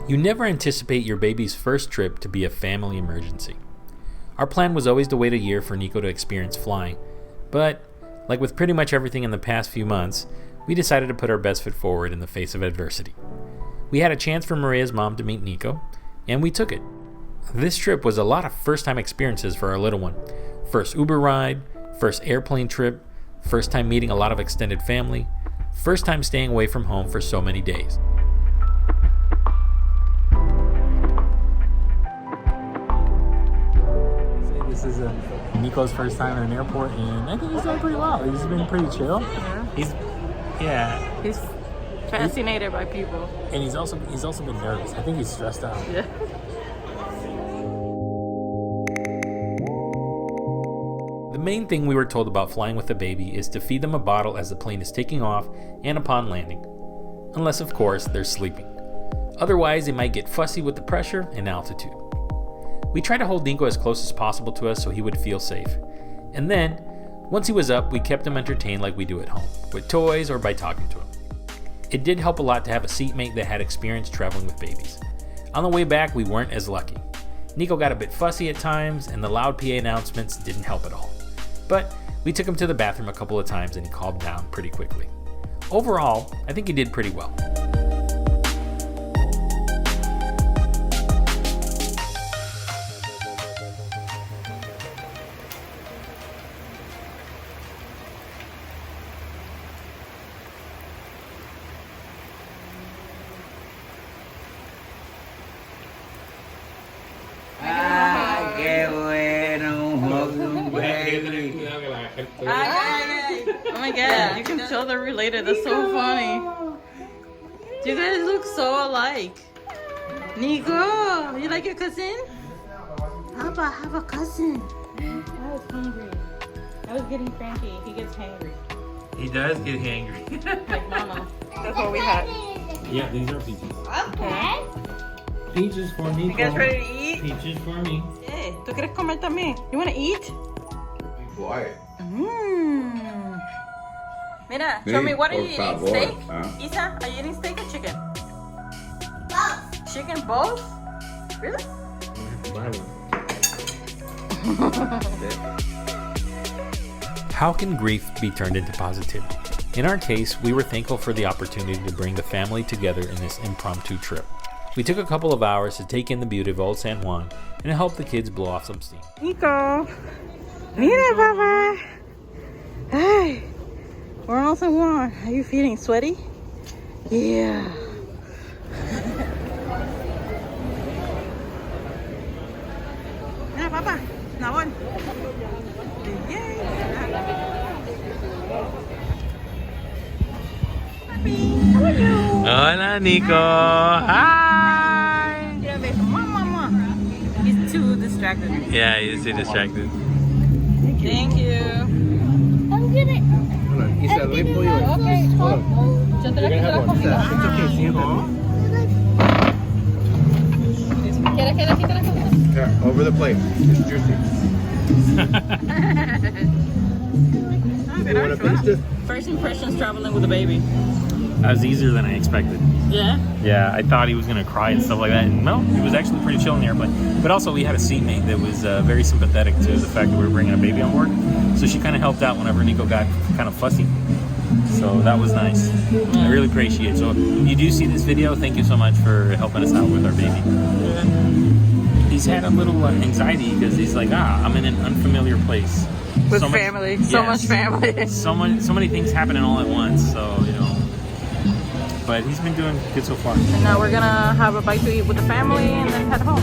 You never anticipate your baby's first trip to be a family emergency. Our plan was always to wait a year for Nico to experience flying, but like with pretty much everything in the past few months, we decided to put our best foot forward in the face of adversity. We had a chance for Maria's mom to meet Nico, and we took it. This trip was a lot of first-time experiences for our little one. First Uber ride, first airplane trip, first time meeting a lot of extended family, first time staying away from home for so many days. This is Nico's first time in an airport, and I think he's doing pretty well. He's been pretty chill. Yeah. He's fascinated by people. And he's also been nervous. I think he's stressed out. Yeah. The main thing we were told about flying with a baby is to feed them a bottle as the plane is taking off and upon landing. Unless, of course, they're sleeping. Otherwise, they might get fussy with the pressure and altitude. We tried to hold Nico as close as possible to us so he would feel safe. And then, once he was up, we kept him entertained like we do at home, with toys or by talking to him. It did help a lot to have a seatmate that had experience traveling with babies. On the way back, we weren't as lucky. Nico got a bit fussy at times, and the loud PA announcements didn't help at all. But we took him to the bathroom a couple of times and he calmed down pretty quickly. Overall, I think he did pretty well. Oh my god, you can tell they're related. That's so funny. You guys look so alike. Nico, you like your cousin? Papa, I have a cousin. I was hungry. I was getting cranky. He gets hangry. He does get hangry. Like mama. That's what we had. Yeah, these are peaches. Okay. Peaches for Nico. You guys ready to eat? Peaches for me. Hey, ¿tú quieres comer también? You want to eat? Be quiet. Mira, show me, what are you eating? Favor, Steak? huh? Isa, are you eating steak or chicken? Both. Chicken, both? Really? How can grief be turned into positivity? In our case, we were thankful for the opportunity to bring the family together in this impromptu trip. We took a couple of hours to take in the beauty of Old San Juan and help the kids blow off some steam. Nico, mira, Papa. Hey, we're on San Juan. Are you feeling sweaty? Yeah. Yeah, Papa. Now on. Yay. How are you? Hola, Nico. Hi. Yeah, baby. Mama. He's too distracted. Yeah, he's too distracted. Thank you. I'm gonna. Hold on. Isa, let me pull you in. Okay. Hold on. Yo te You're la gonna have one. Isa, it's okay. Siéntate. ¿Quieres que le quite la cosa? Yeah, over the plate. It's juicy. You want to finish this? First impressions traveling with a baby. That was easier than I expected. Yeah? Yeah, I thought he was going to cry and stuff like that. And no, he was actually pretty chill in the airplane. But also, we had a seatmate that was very sympathetic to the fact that we were bringing a baby on board. So she kind of helped out whenever Nico got kind of fussy. So that was nice. I really appreciate it. So if you do see this video, thank you so much for helping us out with our baby. He's had a little anxiety because he's like, I'm in an unfamiliar place. With So much- family. So yes. much family. So many things happening all at once. So, you know. But he's been doing good so far. And now we're gonna have a bite to eat with the family and then head home.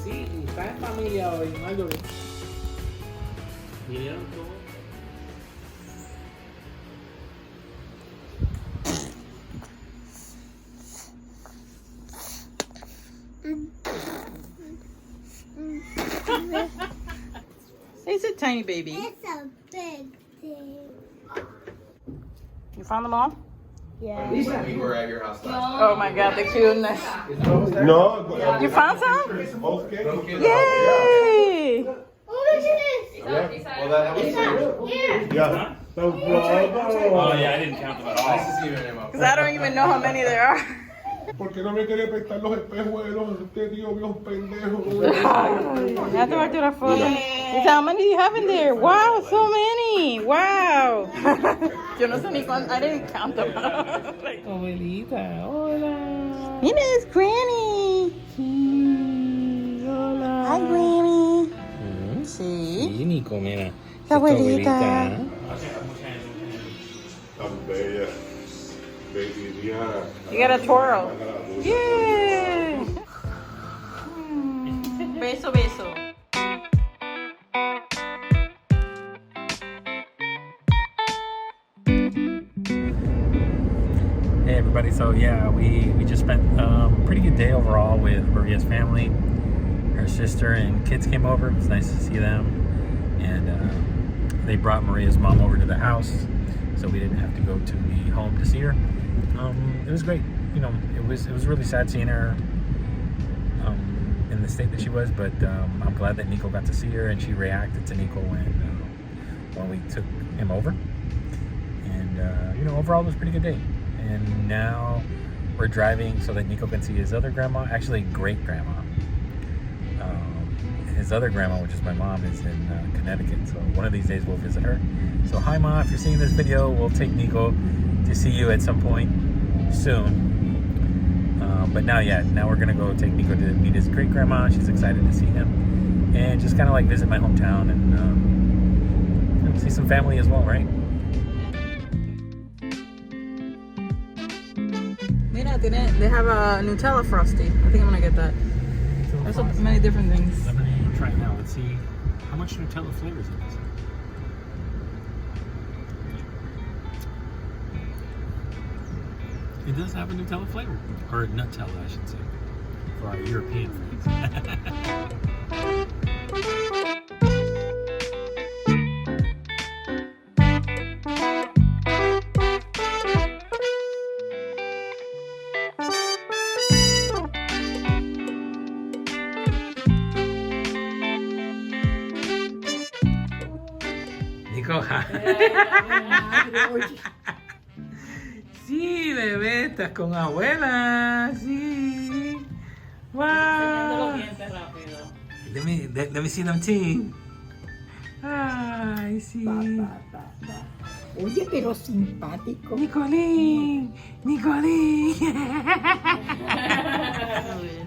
Sí, está en familia hoy, Marjorie. ¿Vinieron todos? He's a tiny baby. It's a big thing. You found them all? Yeah. We were at your house last Oh my god, the cuteness. No. You found some? Okay. Yay! Oh, look at Well, that was Yeah. No Oh, problem. yeah, I didn't count them at all. nice to see your name up. Because I don't even know how many there are. ¿Por qué no me quería prestar los espejuelos? Este tío viejo pendejo. I have to back to that photo. How many do you have in there? Wow, so many. Wow. Yo no sé ni cuánto. I didn't count them. Abuelita, hola. Mira, it's Granny. Hola. Hi, Granny. Sí, Sí. Nico, mira. La abuelita. Tan bella. Baby Diana. You got a twirl. Yay. Beso, beso. Hey everybody, so yeah, we just spent a pretty good day overall with Maria's family. Her sister and kids came over. It was nice to see them. And they brought Maria's mom over to the house, so we didn't have to go to the home to see her. It was great. You know, it was really sad seeing her in the state that she was, but I'm glad that Nico got to see her and she reacted to Nico when we took him over. And you know, overall it was a pretty good day. And now we're driving so that Nico can see his other grandma, actually great grandma. His other grandma, which is my mom, is in Connecticut. So one of these days we'll visit her. So hi Ma, if you're seeing this video, we'll take Nico to see you at some point soon. But now we're gonna go take Nico to meet his great grandma. She's excited to see him. And just kind of like visit my hometown and see some family as well, right? Mira, they have a Nutella Frosty. I think I'm gonna get that. There's so many different things. Let me try it now. Let's see how much Nutella flavors it is. It does have a Nutella flavor, or Nutella, I should say, for our European friends. Nico, sí, bebé, estás con abuela, sí. Wow. Let me see them teeth. Ay, sí. Oye, pero simpático. Nicolín, Nicolín.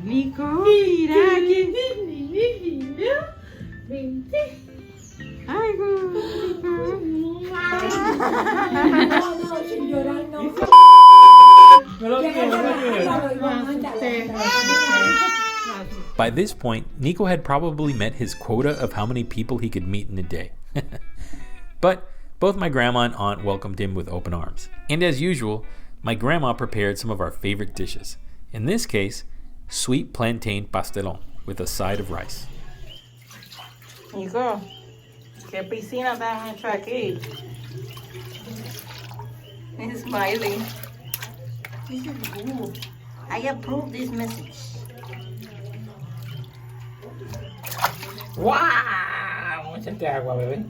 Nico, mira aquí. Ay, No, sin llorar, no. By this point, Nico had probably met his quota of how many people he could meet in a day. But both my grandma and aunt welcomed him with open arms. And as usual, my grandma prepared some of our favorite dishes. In this case, sweet plantain pastelón with a side of rice. Nico, qué piscina tan hecha aquí. He's smiling. Ooh, I approve this message. ¡Wow! Échate agua, bebé.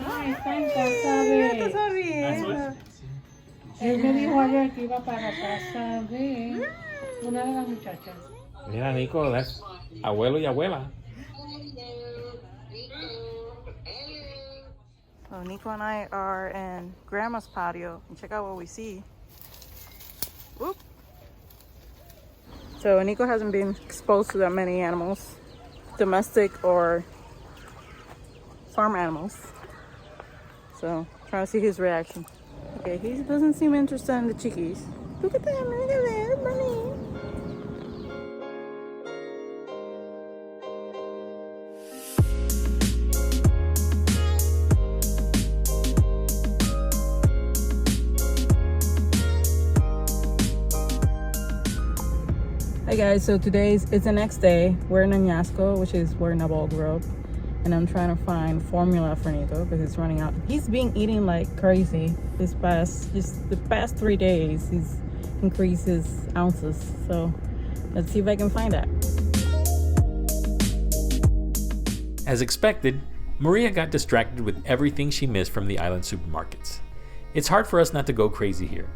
Ay, Santa, ¿sabes? Está sonriendo. Él me dijo ayer que iba para casa de una de las muchachas. Mira, Nico, that's abuelo y abuela. So Nico and I are in Grandma's patio and check out what we see. Whoop. So Nico hasn't been exposed to that many animals, domestic or farm animals. So trying to see his reaction. Okay, he doesn't seem interested in the chickies. Look at them, look at that bunny. Hi guys, so it's the next day. We're in Añasco, which is where Nabal grew up. And I'm trying to find formula for Nico because it's running out. He's been eating like crazy the past 3 days. He's increased his ounces. So let's see if I can find that. As expected, Maria got distracted with everything she missed from the island supermarkets. It's hard for us not to go crazy here.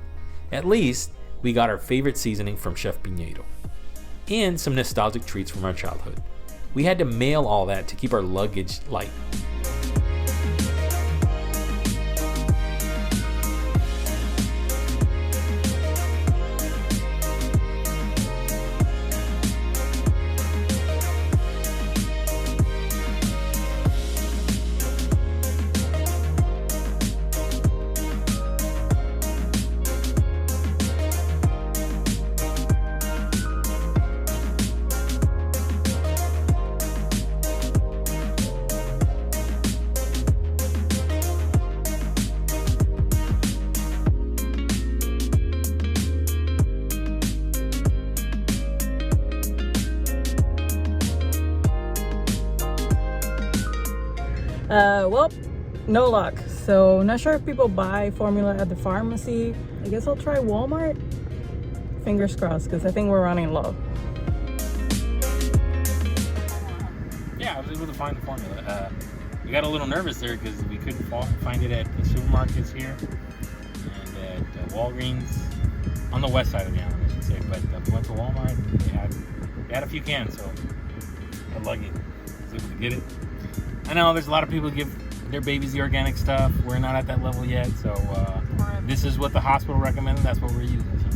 At least, we got our favorite seasoning from Chef Piñeiro. And some nostalgic treats from our childhood. We had to mail all that to keep our luggage light. Well, no luck. So not sure if people buy formula at the pharmacy. I guess I'll try Walmart. Fingers crossed, because I think we're running low. Yeah, I was able to find the formula. We got a little nervous there because we couldn't find it at the supermarkets here and at Walgreens on the west side of the island, I should say. But we went to Walmart. They had a few cans, so we're lucky. I was able to get it. I know there's a lot of people give their babies the organic stuff. We're not at that level yet, so this is what the hospital recommended. That's what we're using. So.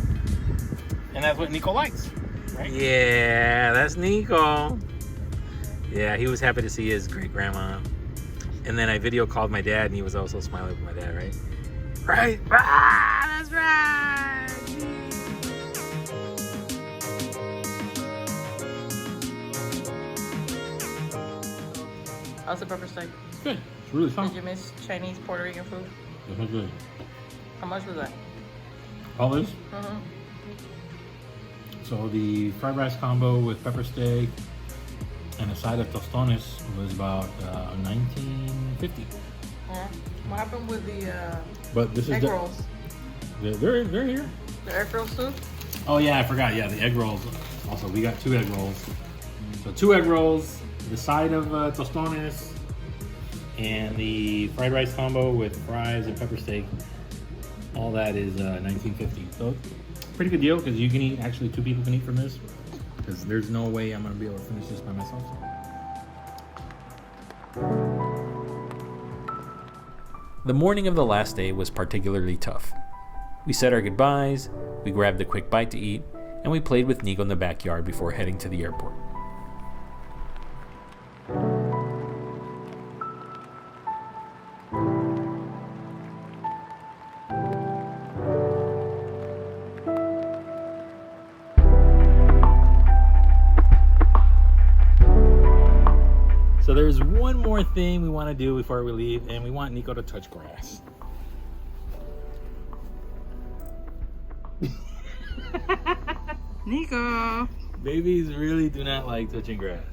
And that's what Nico likes, right? Yeah, that's Nico. Yeah, he was happy to see his great-grandma. And then I video called my dad, and he was also smiling with my dad, right? Right? Ah, that's right! How's the pepper steak? It's good. It's really fun. Did you miss Chinese Puerto Rican food? It was good. How much was that? All this? Mm-hmm. So the fried rice combo with pepper steak and a side of tostones was about $19.50. Yeah. What happened with the But this is egg rolls? They're here. The egg rolls too? Oh yeah, I forgot. Yeah, the egg rolls. Also, we got 2 egg rolls. So 2 egg rolls, the side of tostones, and the fried rice combo with fries and pepper steak. All that is $19.50. So pretty good deal because you can eat. Actually, 2 people can eat from this. Because there's no way I'm gonna be able to finish this by myself. The morning of the last day was particularly tough. We said our goodbyes, we grabbed a quick bite to eat, and we played with Nico in the backyard before heading to the airport. So there's one more thing we want to do before we leave, and we want Nico to touch grass. Nico! Babies really do not like touching grass.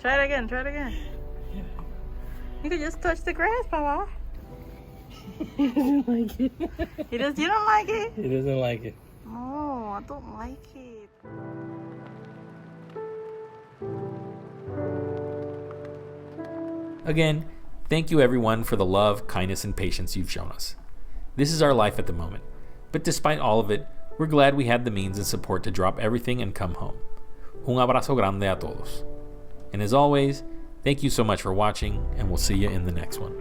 Try it again, try it again. You could just touch the grass, Papa. He doesn't like it. You don't like it? He doesn't like it. No, I don't like it. Again, thank you everyone for the love, kindness, and patience you've shown us. This is our life at the moment, but despite all of it, we're glad we had the means and support to drop everything and come home. Un abrazo grande a todos. And as always, thank you so much for watching, and we'll see you in the next one.